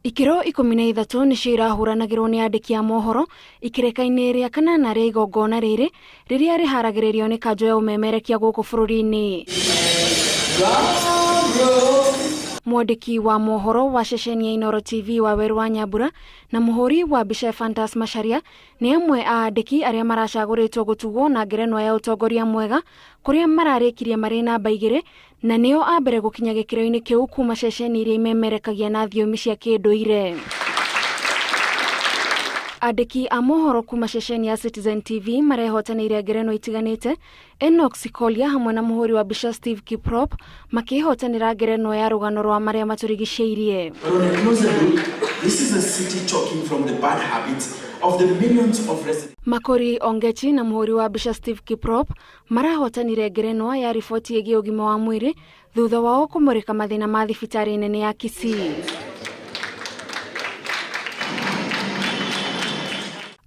Ikiro 13 nicio irahuranagirwo ni andiki a mohoro ikireka-ini ria kanana ria igongona riri riria riharagiririo ni kanjo ya umemerekia guku bururi-ini. Mwandiki wa mohoro wa ceceni ya Inoro TV wa Weru wa Nyambura na muhuri wa mbica Fantas Macharia ni amwe a andiki aria maracaguritwo gutugwo na ngerenwa ya utongoria mwega kuria mararikirie mari namba 2 na nio a mbere gukinya gikiro-ini kiu kuma ceceni iria imemerekagia na thiomi cia kinduire. Andiki a mohoro kuma ceceni ya Citizen TV marehotaniire ngerenwa itiganite. Enox Kolia hamwe na muhuri wa mbica Steve Kiprop makihotanira ngerenwa ya rugano rwa maria maturigiceirie. This is a city talking from the bad habits of the millions of residents. Makori Ongechi na muhuri wa mbica Steve Kiprop marahotanire ngerenwa ya riboti yegie ugima wa mwiri thutha wao kumurika mathina ma thibitari nene ya Kisii.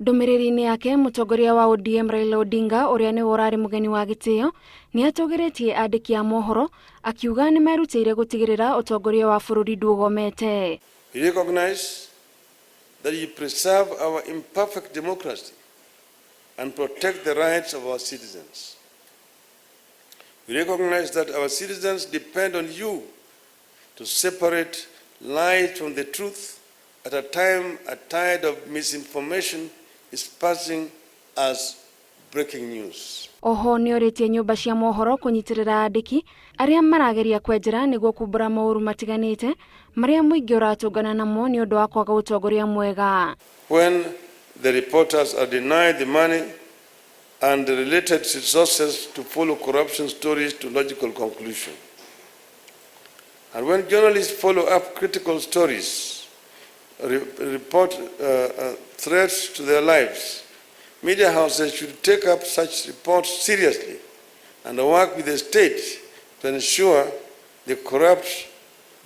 Ndumiriri-ini yake Mutongoria wa ODM Raila Odinga uria ni urari mugeni wa gitio ni atogeretie andiki a mohoro akiuga ni merutire gutigirira utongoria wa bururi ndugomete. We recognize that you preserve our imperfect democracy and protect the rights of our citizens. We recognize that our citizens depend on you to separate lies from the truth at a time a tide of misinformation is passing as breaking news. Oho nioritie nyumba cia mohoro kunyitirira andiki aria marageria kwenjera niguo kumbura mauru matiganite maria muingi uratungana namo ni undu wa kwaga utongoria mwega. When the reporters are denied the money and the related resources to follow corruption stories to logical conclusion, and when journalists follow up critical stories, report threats to their lives, media houses should take up such reports seriously and work with the state to ensure the corrupt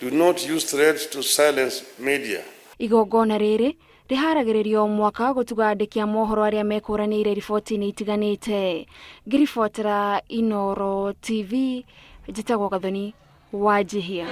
do not use threats to silence media. Igongona riri riharagiririo mwaka gutuga andiki a mohoro aria mekuraniire riboti-ini itiganite. Ngiribotera Inoro TV, njitagwo Gathoni Wanjihia.